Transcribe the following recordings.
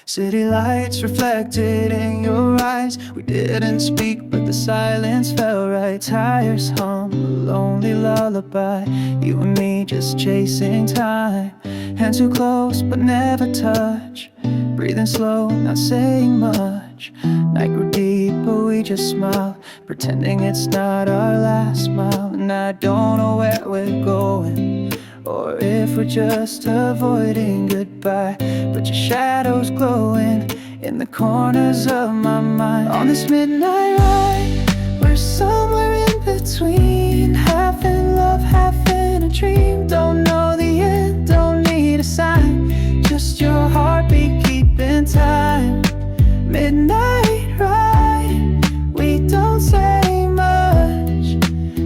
City lights reflected in your eyes. We didn't speak, but the silence felt right. Tires hum, a lonely lullaby. You and me just chasing time. Hands too close, but never touch. Breathing slow, not saying much. Night grew deep, but we just smile, pretending it's not our last mile. And I don't know where we're going, or if we're just avoiding goodbye. But your shadow's glowing in the corners of my mind. On this midnight ride, we're somewhere in between, half in love, half in a dream. Don't know the end, don't need a sign, just your heartbeat keeping time. Midnight ride, we don't say much,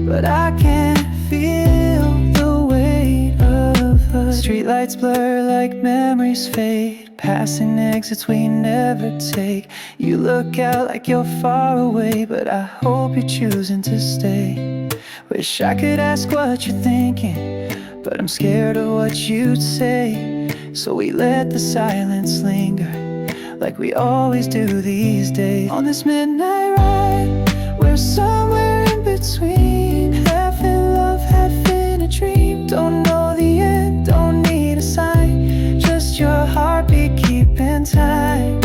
but I can feel the weight of us. Streetlights blur like memories fade, passing exits we never take. You look out like you're far away, but I hope you're choosing to stay. Wish I could ask what you're thinking, but I'm scared of what you'd say. So we let the silence linger, like we always do these days. On this midnight ride, we're somewhere in between, half in love, half in a dream. Don't know the end, don't need a sign, just your heartbeat keeping time.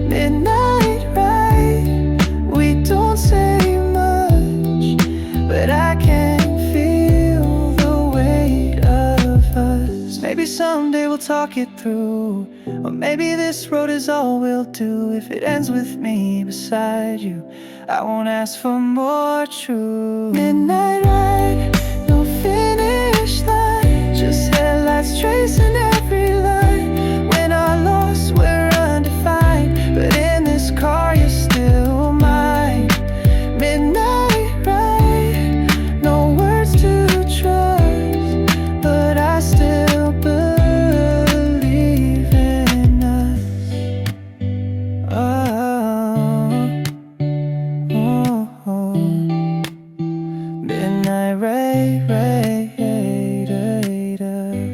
Midnight ride, we don't say much, but I can feel the weight of us. Maybe someday we'll talk it through, or maybe this road is all we'll do. If it ends with me beside you, I won't ask for more truth. Midnight ride, no finish line, just headlights tracing every line. When I'm lost, we're undefined, but in this car you're still mine. Midnight ride, no words to trust, but I still believe in us. Midnight ride, ride, ride, ride.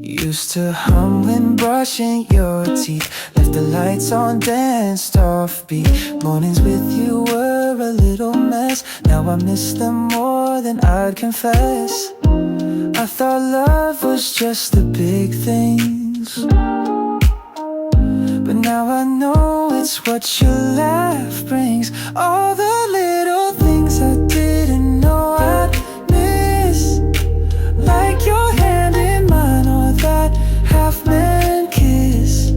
Used to hum when brushing your teeth, left the lights on, danced offbeat. Mornings with you were a little mess, now I miss them more than I'd confess. I thought love was just the big things, but now I know it's what your laugh brings. All the little things I didn't know I'd miss, like your hand in mine, or that half-man kiss.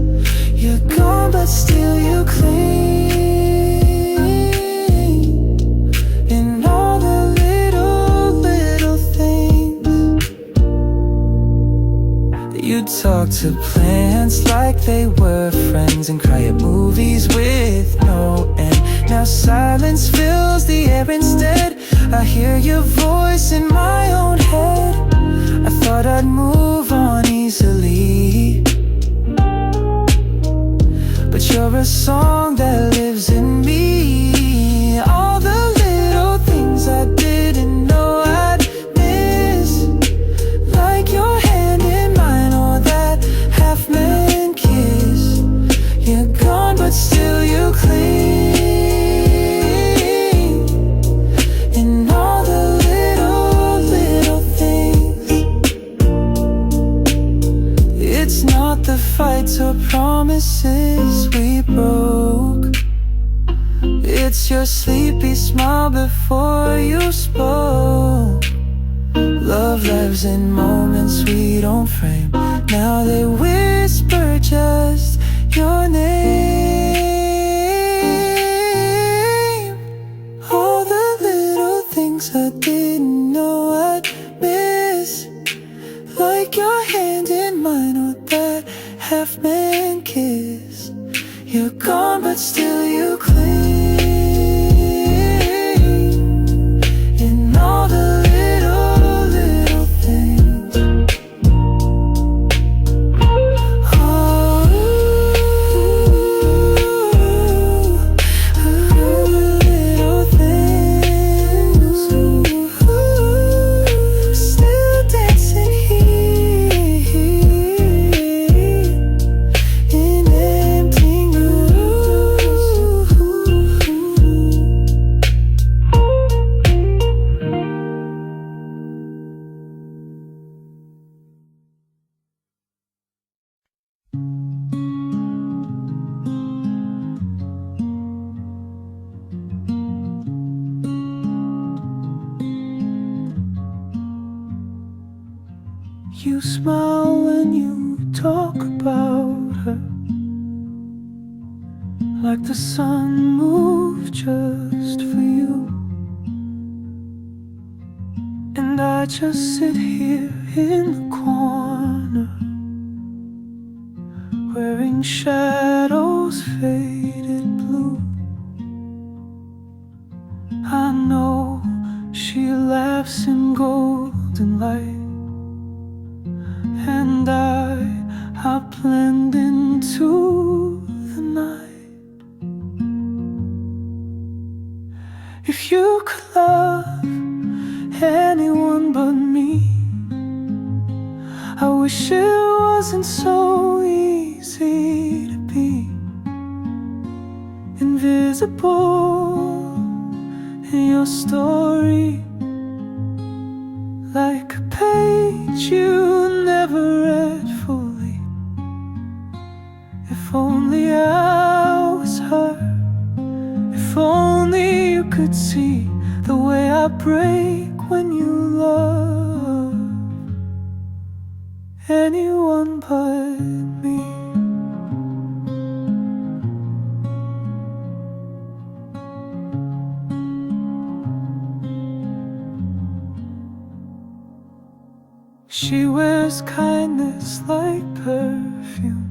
You're gone but still you cling, in all the little things. You'd talk to plants like they were friends, and cry at movies with no end. Now silence fills the air instead, I hear your voice in my own head. I thought I'd move on easily, but you're a song that lives in me. All the little things I didn't know I'd miss, like your hand in mine, or that half-man kiss. You're gone but still you cling, in all the little things. It's not the fights or promises we broke, it's your sleepy smile before you spoke. Love lives in moments we don't frame, now they whisper just your name. All the little things I didn't know I'd miss, like your hand in mine, or that half-man kiss. You're gone gone, but still you cling in all the little, little things. Oh, little things. Still dancing here in empty rooms. You smile when you talk about her, like the sun moved just for you. And I just sit here in the corner, wearing shadows faded blue. I know she laughs in golden light, and I blend into the night. If you could love anyone but me, I wish it wasn't so easy to be invisible in your story, like a page you never read fully. If only I was her, if only you could see the way I break when you love anyone but me. She wears kindness like perfume,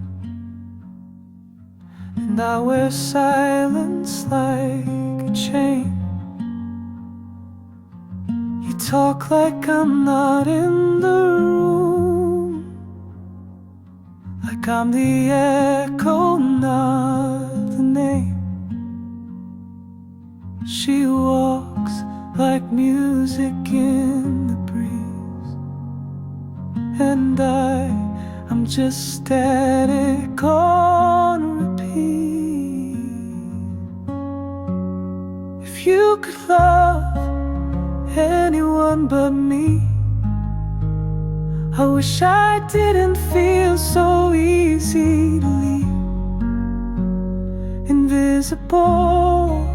and I wear silence like a chain. You talk like I'm not in the room, like I'm the echo, not the name. She walks like music in the breeze, and I'm just static on repeat. If you could love anyone but me, I wish I didn't feel so easy to leave, invisible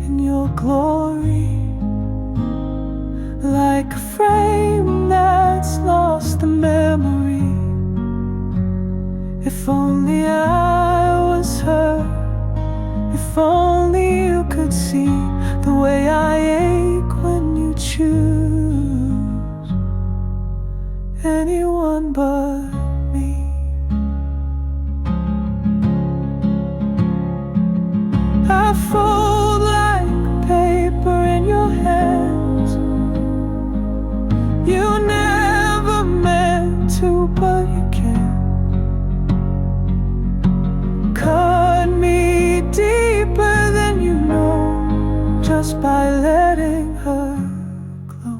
in your glory, like a frame that's lost the memory. If only I was her, if only you could see the way I ache when you choose anyone but me. I fold like paper in your hands. You never meant to, but you can. Cut me deeper than you know, just by letting her glow.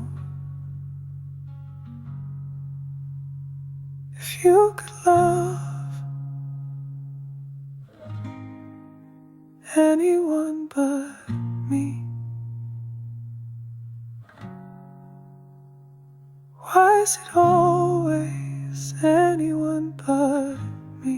If you could love anyone but me, why is it always anyone but me?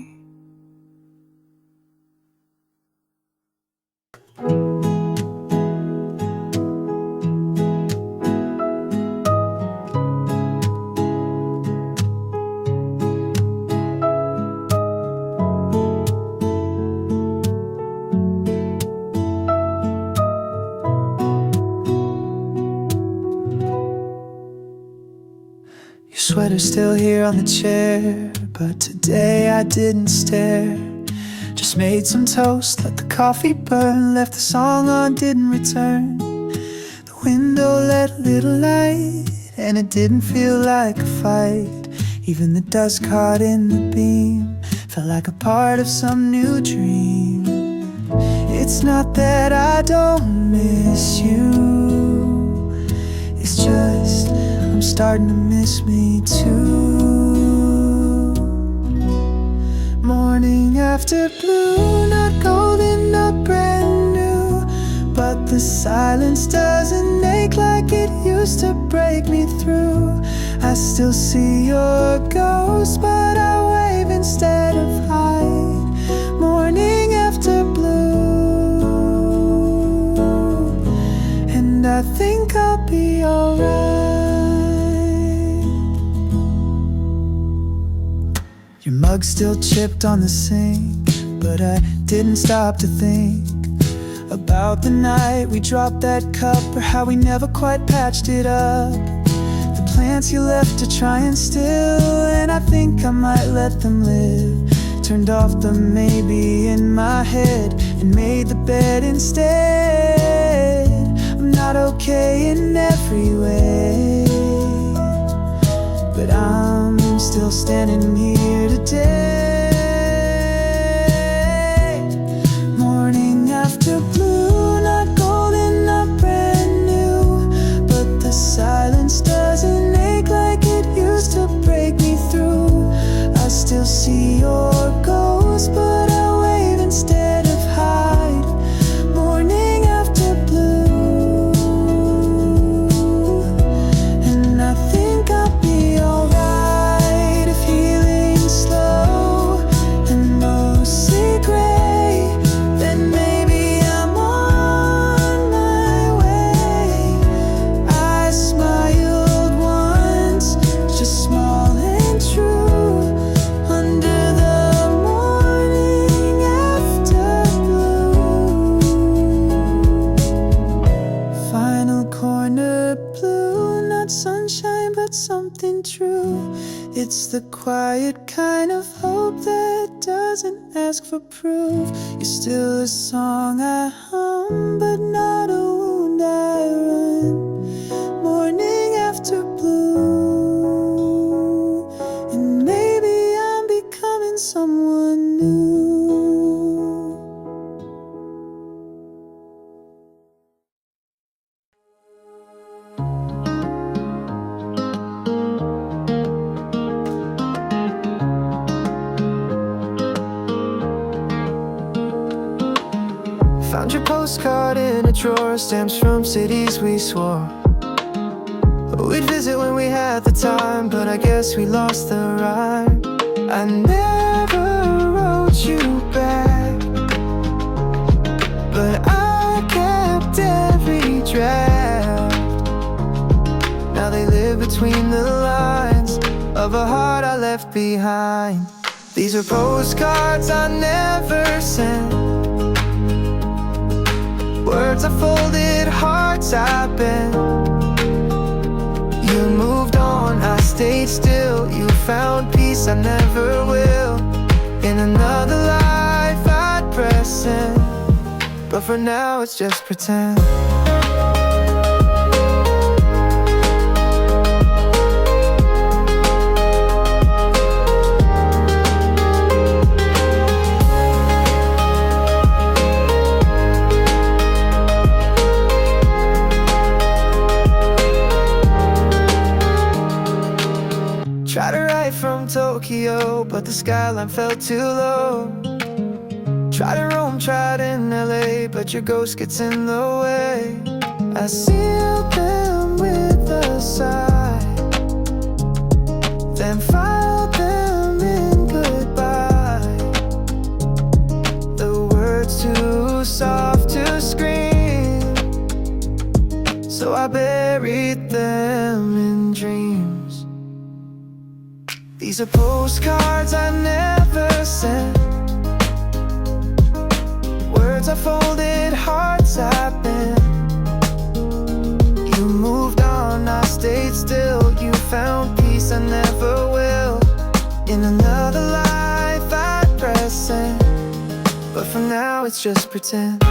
Sweater's still here on the chair, but today I didn't stare. Just Just made some toast, let the coffee burn, left the song on, didn't return. The window let a little light, and it didn't feel like a fight. Even the dust caught in the beam felt like a part of some new dream. It's not that I don't miss you, it's just I'm starting to miss me too. Morning after blue, not golden, not brand new, but the silence doesn't ache like it used to break me through. I still see your ghost, but I wave instead of hide. Morning after blue, and I think I'll be alright. Your mug's still chipped on the sink, but I didn't stop to think about the night we dropped that cup, or how we never quite patched it up. The plants you left to try and still, and I think I might let them live. Turned off the maybe in my head and made the bed instead. I'm not okay in every way, but I'm still standing here today. Morning after blue, not golden, not brand new, but the silence doesn't ache like it used to break me through. I still see your ghost, but I wave instead of hide. Morning after blue, and I think I'll be alright if healing's slow and mostly gray. Then maybe I'm on my way. I smiled once, just small and true, under the morning after blue. Final corner blue, not sunshine but something true. It's the quiet kind of hope that doesn't ask for proof. You're still a song I hum, but not a wound I run. Morning after blue, and maybe I'm becoming someone new. Found your postcard in a drawer, stamps from cities we swore we'd visit when we had the time, but I guess we lost the rhyme. I never wrote you back, but I kept every draft. Now they live between the lines of a heart I left behind. These are postcards I never sent, words I folded, hearts I bent. You moved on, I stayed still. You found peace, I never will. In another life I'd press send, but for now it's just pretend. Tried to write from Tokyo, but the skyline felt too low. Tried in Rome, tried in LA, but your ghost gets in the way. I sealed them with a sigh, then filed them in goodbye. The words too soft to scream, so I buried them in dreams. These are postcards I never sent, words I folded, hearts I bent. You moved on, I stayed still. You found peace, I never will. In another life I'd press send, now it's just pretend.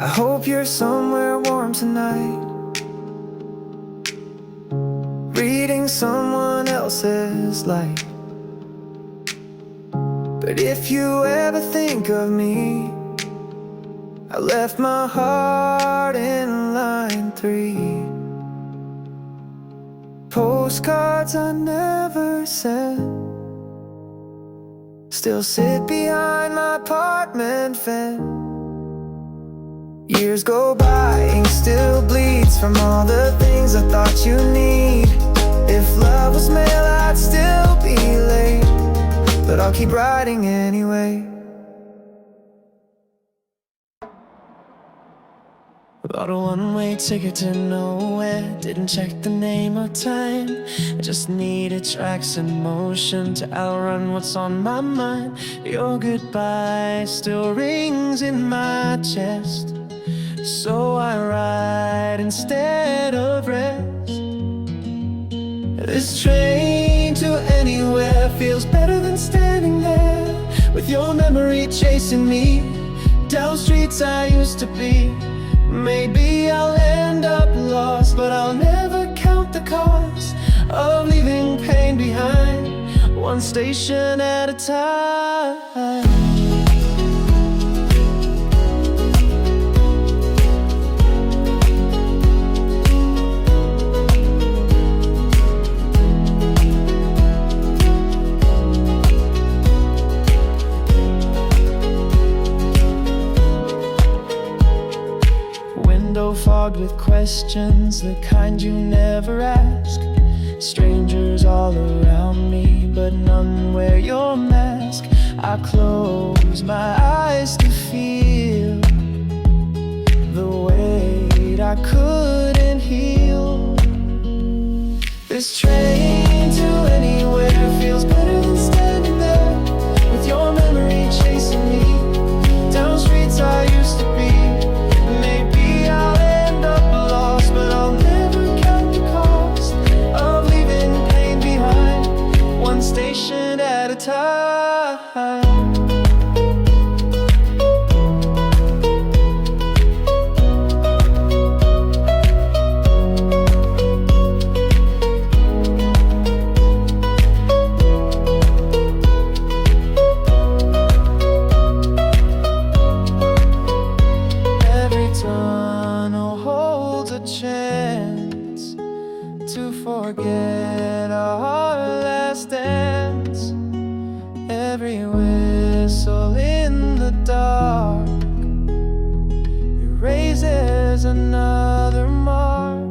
I hope you're somewhere warm tonight, reading someone else's life. But if you ever think of me, I left my heart in line 3. Postcards I never sent still sit behind my apartment fence. Years go by, ink still bleeds from all the things I thought you need. If love was mail, I'd still be late, but I'll keep writing anyway. Bought a one-way ticket to nowhere, didn't check the name or time. I just needed tracks in motion to outrun what's on my mind. Your goodbye still rings in my chest, so I ride instead of rest. This train to anywhere feels better than standing there with your memory chasing me down streets I used to be. Maybe I'll end up lost, but I'll never count the cost of leaving pain behind, one station at a time. Fogged with questions, the kind you never ask. Strangers all around me, but none wear your mask. I close my eyes to feel the weight I couldn't heal. This train to anywhere feels better than standing there with your memory chasing me down streets I used to be. Maybe I'll end up lost, but I'll never count the cost of leaving pain behind, one station at a time. Forget our last dance. Every whistle in the dark erases another mark.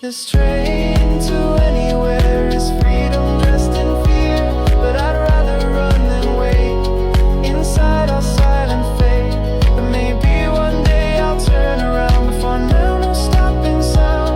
This train to anywhere is freedom dressed in fear, but I'd rather run than wait inside our silent fate. But maybe one day I'll turn around, but for now no stopping sound.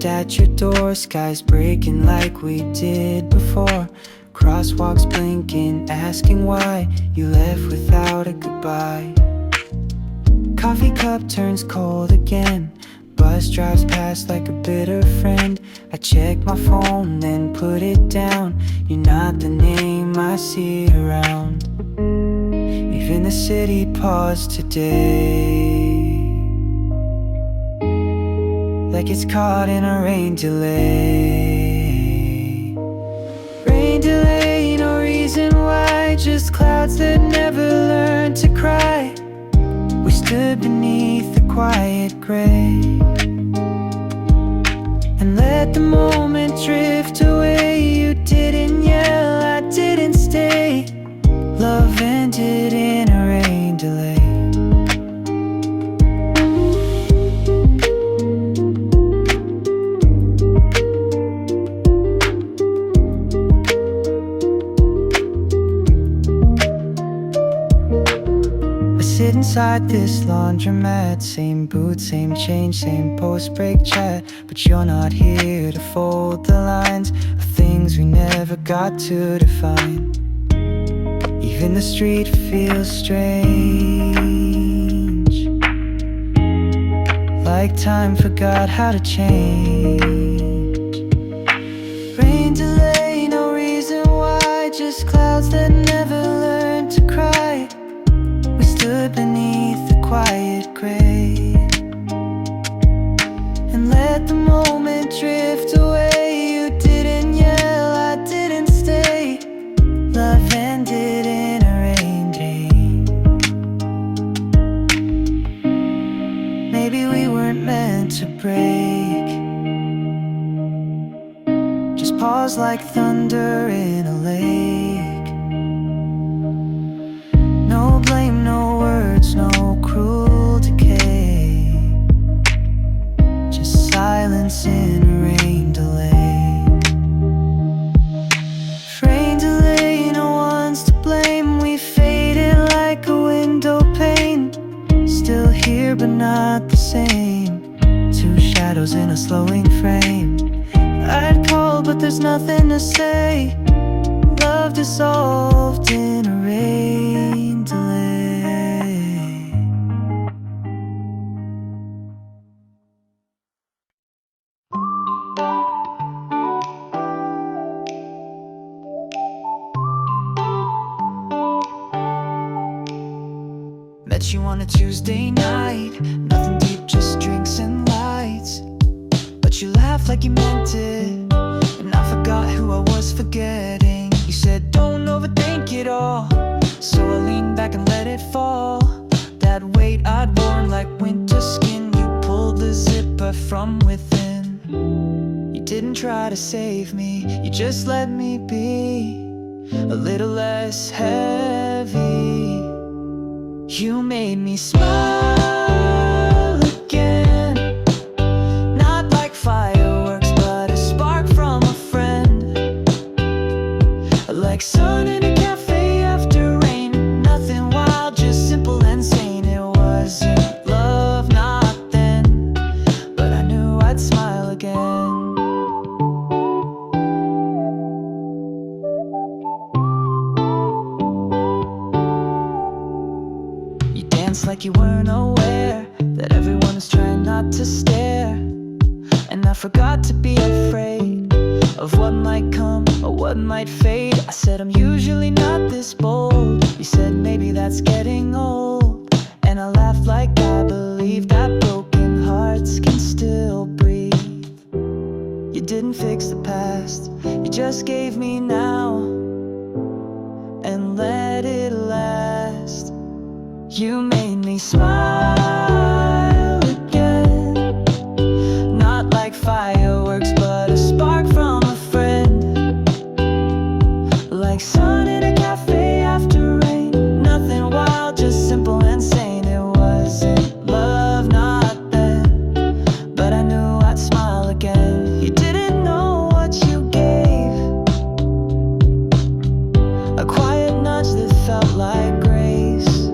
At your door, skies breaking like we did before. Crosswalks blinking, asking why you left without a goodbye. Coffee cup turns cold again. Bus drives past like a bitter friend. I check my phone, then put it down. You're not the name I see around. Even the city paused today, like it's caught in a rain delay. Rain delay, no reason why, just clouds that never learn to cry. We stood beneath the quiet gray and let the moment drift away. You didn't yell, I didn't stay. Love ended in a rain delay. Sit inside this laundromat, same boots, same change, same post-break chat. But you're not here to fold the lines of things we never got to define. Even the street feels strange, like time forgot how to change. Rain delay, no reason why, just clouds that never learn to cry. Stood beneath the quiet gray and let the moment drift away. You didn't yell, I didn't stay. Love ended in a rain day. Maybe we weren't meant to break. Just pause like thunder in a lake. No blame, no words, no cruel decay. Just silence in a rain delay. Rain delay, no one's to blame. We faded like a window pane. Still here but not the same. Two shadows in a slowing frame. I'd call but there's nothing to say. Love dissolved in a rain delay. Met you on a Tuesday night, nothing deep, just drinks and lights. But you laughed like you meant it, and I forgot who I was forgetting. You said don't overthink it all, so I leaned back and let it fall. That weight I'd worn like winter skin, you pulled the zipper from within. You didn't try to save me, you just let me be a little less heavy. You made me smile again, not like fireworks but a spark from a friend. Like sun in a cafe after rain, nothing wild, just simple and sane. It wasn't love, not then, but I knew I'd smile again. You danced like you weren't aware that everyone is trying not to stare. And I forgot to be afraid of what might come or what might fade. I said I'm usually not this bold. You said maybe that's getting old. And I laughed like I believe that broken hearts can still breathe. You didn't fix the past, you just gave me now and let it last. You made me smile again, not like fireworks but a spark from a friend. Like sun in a cafe after rain, nothing wild, just simple and sane. It wasn't love, not then, but I knew I'd smile again. You didn't know what you gave, a quiet nudge that felt like grace.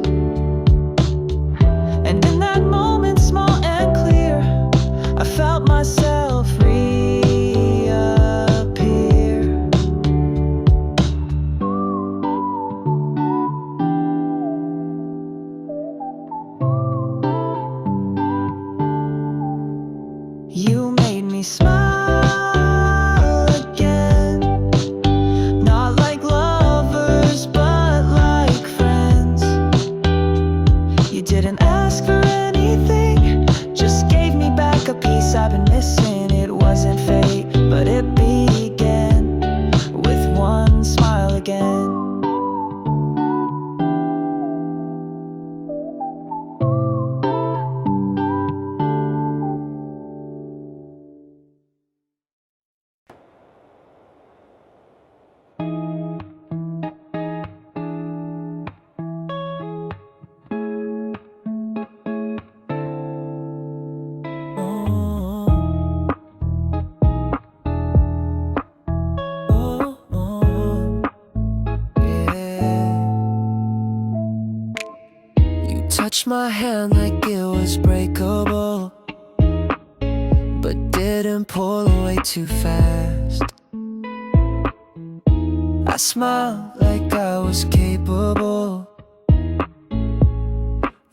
me smile again. Not like lovers, but like friends. You didn't ask for anything, just gave me back a piece I've been missing. It wasn't fate, but it began with one smile again. Touched my hand like it was breakable, but didn't pull away too fast. I smiled like I was capable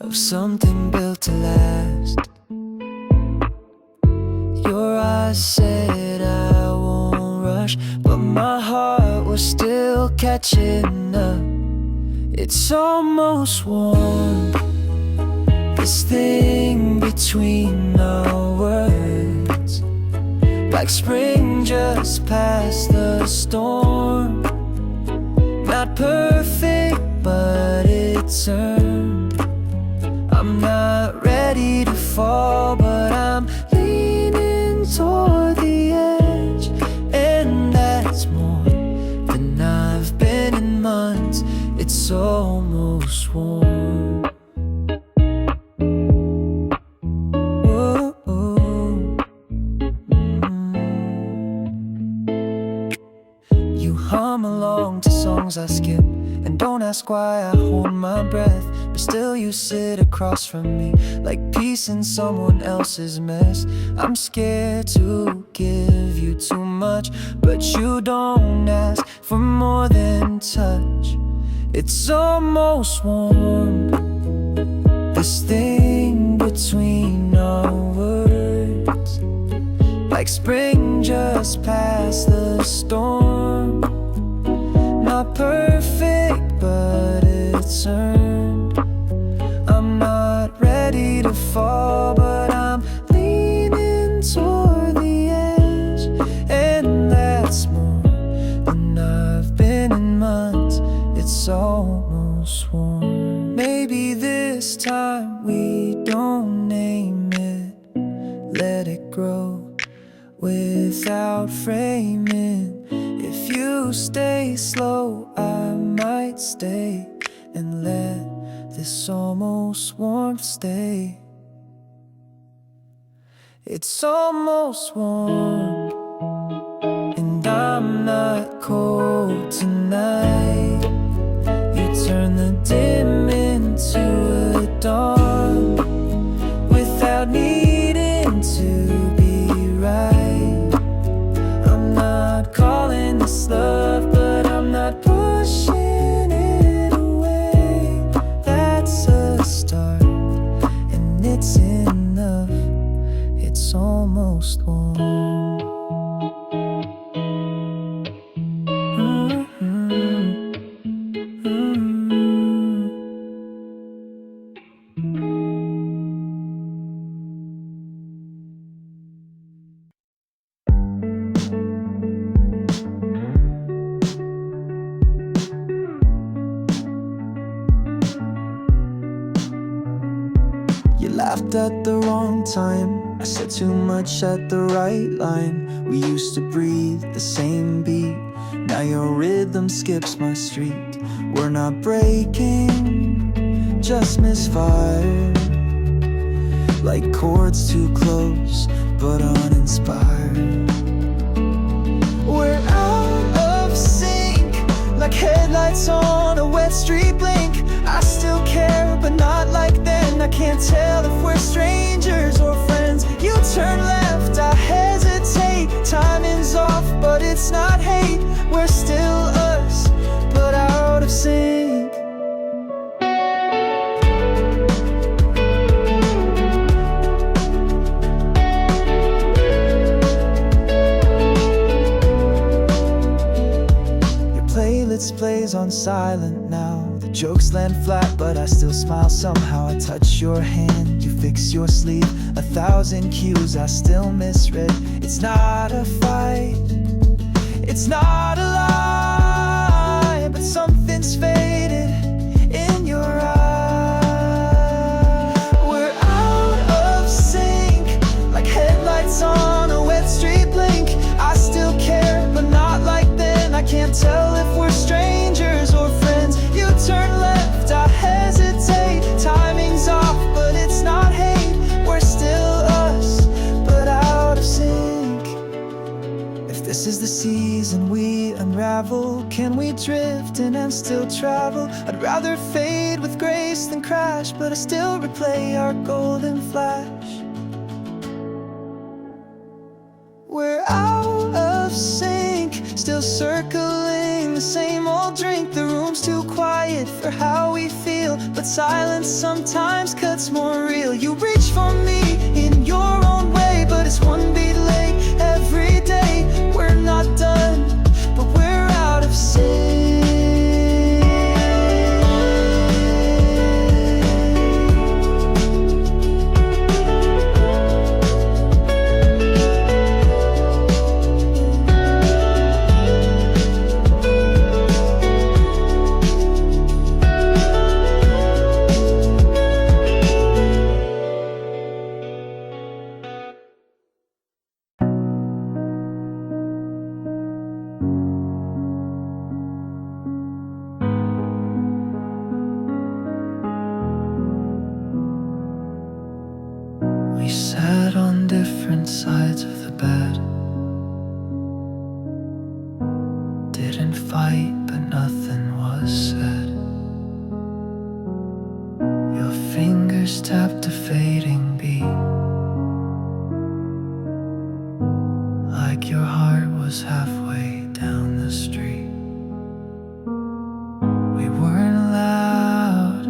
of something built to last. Your eyes said I won't rush, but my heart was still catching up. It's almost warm, this thing between our words, like spring just past the storm. Not perfect, but it's earned. I'm not ready to fall, but I'm leaning toward the edge, and that's more than I've been in months. It's almost warm. Hum along to songs I skip, and don't ask why I hold my breath, but still you sit across from me like peace in someone else's mess. I'm scared to give you too much, but you don't ask for more than touch. It's almost warm, this thing between our words, like spring just past the storm. Not perfect, but it's earned. I'm not ready to fall, but I'm leaning toward the edge, and that's more than I've been in months. It's almost warm. Maybe this time we don't name it, let it grow without framing. If you stay slow, I might stay and let this almost warmth stay. It's almost warm, and I'm not cold tonight. You turn the dim into a dawn without needing to be right. I'm not calling this love, but I'm not pushing it away. That's a start, and it's enough. It's almost warm. Laughed at the wrong time, I said too much at the right line. We used to breathe the same beat, now your rhythm skips my street. We're not breaking, just misfired, like chords too close, but uninspired. We're out of sync, like headlights on a wet street blink. I still care, but not like then. I can't tell if we're strangers or friends. You turn left, I hesitate. Timing's off, but it's not hate. We're still us, but out of sync. minutes plays on silent now. The jokes land flat, but I still smile somehow. I touch your hand, you fix your sleeve. 1,000 cues I still misread. It's not a fight, it's not a lie, but something's faded in your eyes. We're out of sync, like headlights on a wet street blink. I still care, but not like then. I can't tell if we're strangers or friends. You turn left, I hesitate. Timing's off, but it's not hate. We're still us, but out of sync. If this is the season we unravel, can we drift in and still travel? I'd rather fade with grace than crash, but I still replay our golden flash. We're out of sync, still circling the same old drink. The room's too quiet for how we feel, but silence sometimes cuts more real. You reach for me in your own way, but it's one beat late every day. We're not done, but we're out of sync. We sat on different sides of the bed. Didn't fight, but nothing was said. Your fingers tapped a fading beat, like your heart was halfway down the street. We weren't loud,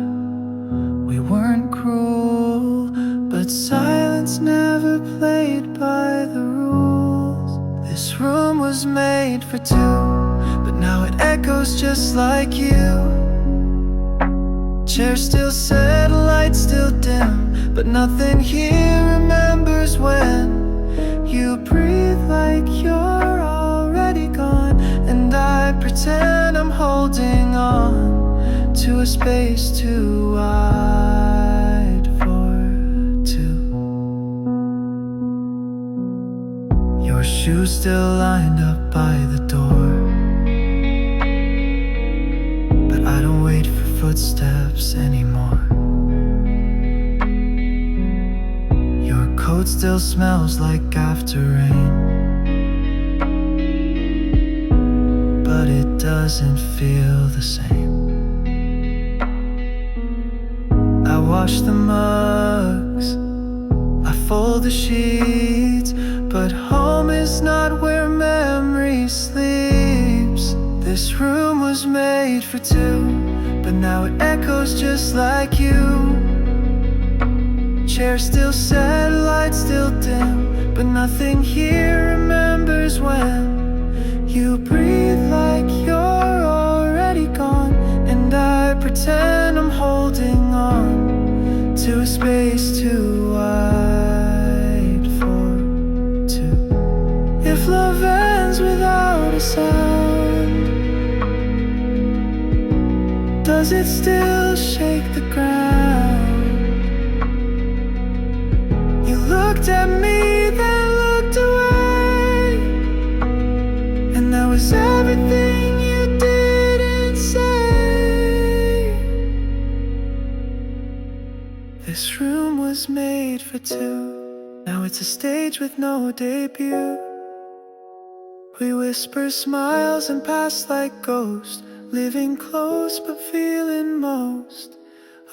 we weren't cruel, but silence never played by the rules. This room was made for two, but now it echoes just like you. Chairs still set, lights still dim, but nothing here remembers when you breathe like you're already gone, and I pretend I'm holding on to a space too wide for two. Your shoes still lined up by the door, but I don't wait for footsteps anymore. Your coat still smells like after rain, but it doesn't feel the same. I wash the mugs, I fold the sheets, but home is not where memory sleeps. This room was made for two, but now it echoes just like you. Chairs still set, lights still dim, but nothing here remembers when you breathe like you're already gone, and I pretend I'm holding on to a space too wide for two. If love ends without a sound, does it still shake the ground? You looked at me, then looked away, and that was everything you didn't say. This room was made for two, now it's a stage with no debut. We whisper smiles and pass like ghosts, living close but feeling most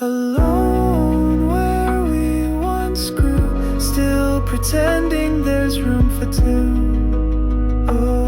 alone where we once grew, still pretending there's room for two. Oh.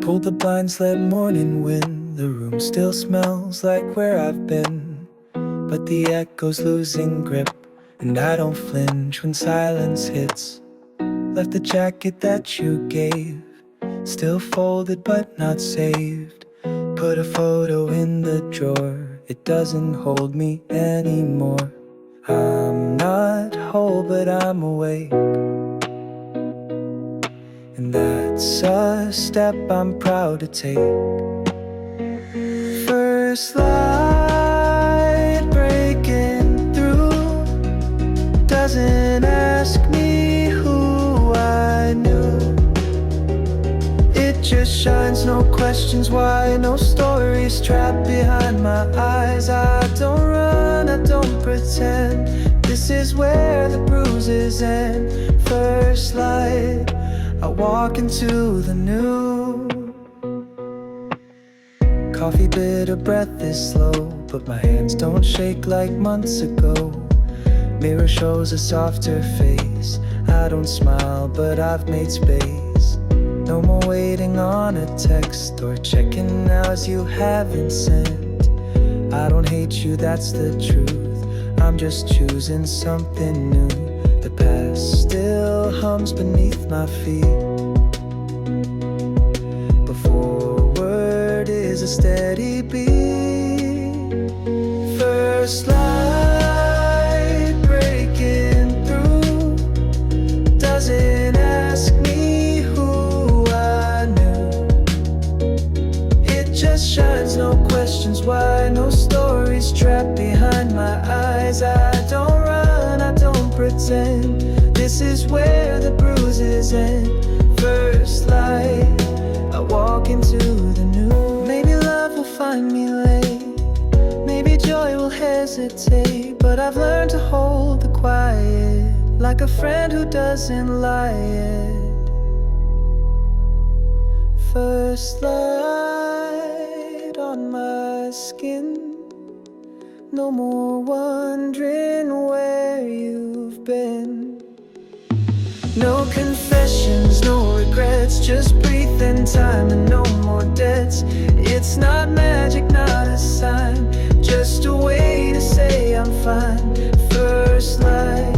Pulled the blinds, let morning wind. The room still smells like where I've been, but the echo's losing grip, and I don't flinch when silence hits. Left the jacket that you gave, still folded but not saved. Put a photo in the drawer, it doesn't hold me anymore. I'm not whole but I'm awake, and that's a step I'm proud to take. First light breaking through, doesn't ask me who I knew. It just shines, no questions why, no stories trapped behind my eyes. I don't run, I don't pretend, this is where the bruises end. First light, I walk into the new. Coffee bitter, breath is slow, but my hands don't shake like months ago. Mirror shows a softer face, I don't smile but I've made space. No more waiting on a text or checking hours you haven't sent. I don't hate you, that's the truth, I'm just choosing something new. The past still hums beneath my feet, but forward is a steady beat. First light breaking through, doesn't ask me who I knew. It just shines, no questions why, no stories trapped behind my eyes. I don't run, I don't pretend, this is where the bruises end. First light, I walk into the new. Maybe love will find me late, maybe joy will hesitate, but I've learned to hold the quiet, like a friend who doesn't lie yet. First light on my skin, no more wondering where you've been. No confessions, no regrets, just breathe in time and no more debts. It's not magic, not a sign, just a way to say I'm fine. First light,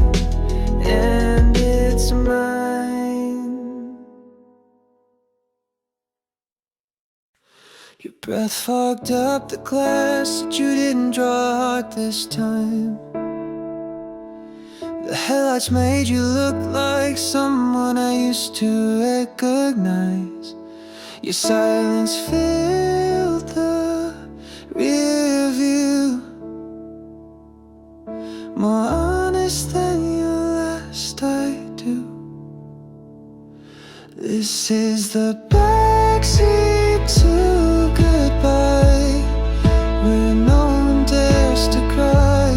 and it's mine. Your breath fogged up the glass, but you didn't draw hard this time. The headlights made you look like someone I used to recognize. Your silence filled the rear view, more honest than your last I do. This is the backseat to goodbye, where no one dares to cry.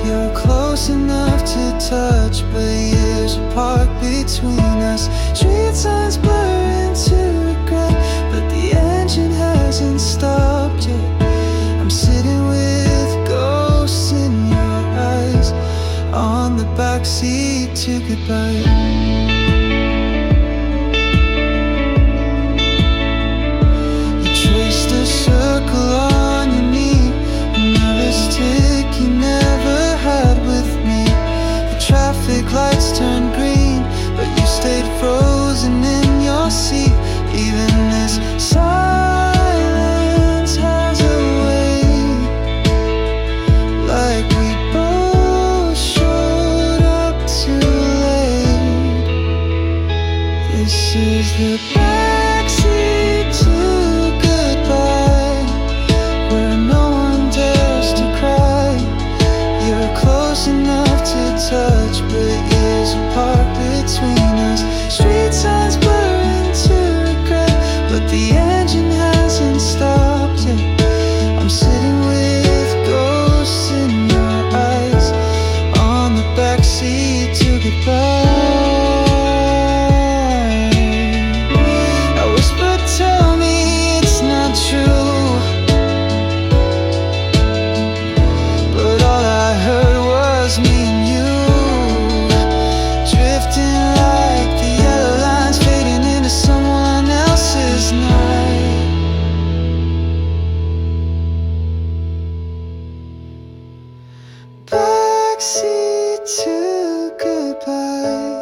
You're close enough to touch, but years apart between us. Street signs blur into regret, but the engine hasn't stopped yet. I'm sitting with ghosts in your eyes, on the backseat to goodbye. Circle on your knee, another stick you never had with me. The traffic lights turned green, but you stayed frozen in your seat. Even this silence has a way, like we both showed up too late. backseat to goodbye.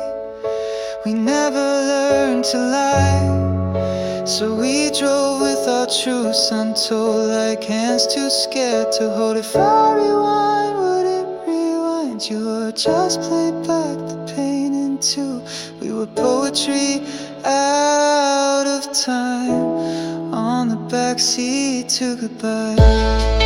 We never learned to lie, so we drove without truce, untold, like hands too scared to hold. If I rewind, would it rewind? You were just played back the pain into. We were poetry out of time, on the backseat to goodbye.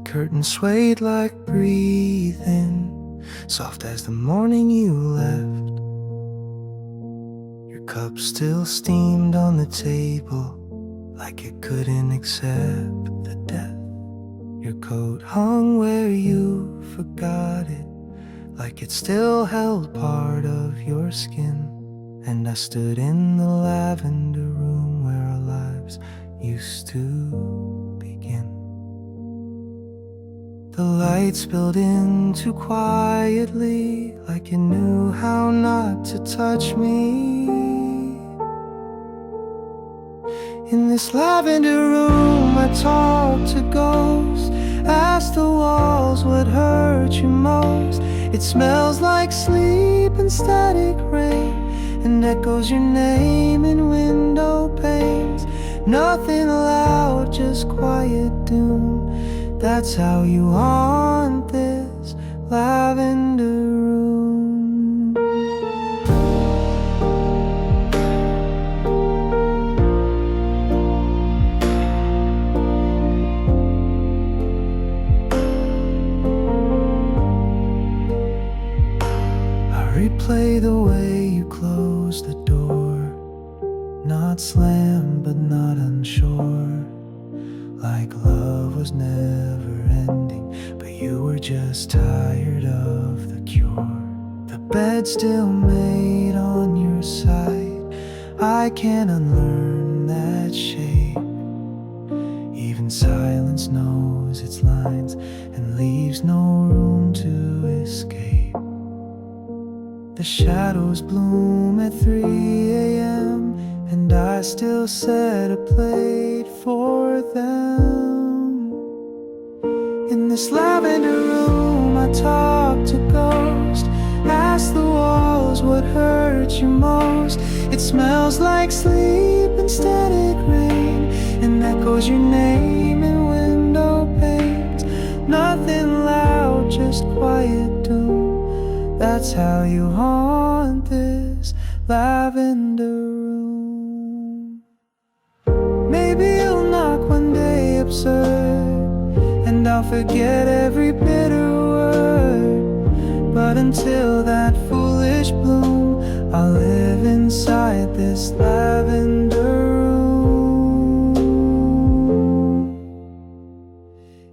Curtains swayed like breathing, soft as the morning you left. Your cup still steamed on the table, like it couldn't accept the death. Your coat hung where you forgot it, like it still held part of your skin. And I stood in the lavender room where our lives used to begin. The light spilled in too quietly, like you knew how not to touch me. In this lavender room I talked to ghosts, asked the walls what hurt you most. It smells like sleep and static rain, and echoes your name in window panes. Nothing loud, just quiet doom. That's how you haunt this lavender room. I replay the way you closed the door, not slammed but not unsure, like love was never ending, but you were just tired of the cure. The bed still made on your side, I can't unlearn that shape. Even silence knows its lines and leaves no room to escape. The shadows bloom at 3 a.m. and I still set a plate for them. In this lavender room I talk to ghosts, ask the walls what hurt you most. It smells like sleep and static rain, and echoes your name in window panes. Nothing loud, just quiet doom. That's how you haunt this lavender room. Maybe you'll knock one day absurd, and I'll forget every bitter word. But until that foolish bloom, I'll live inside this lavender room.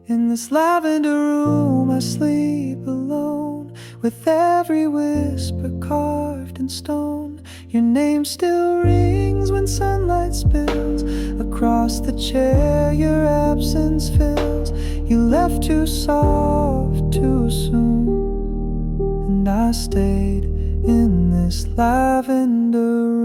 In this lavender room I sleep alone, with every whisper carved in stone. Your name still rings when sunlight spills across the chair your absence fills. You left too soft too soon, and I stayed in this lavender room.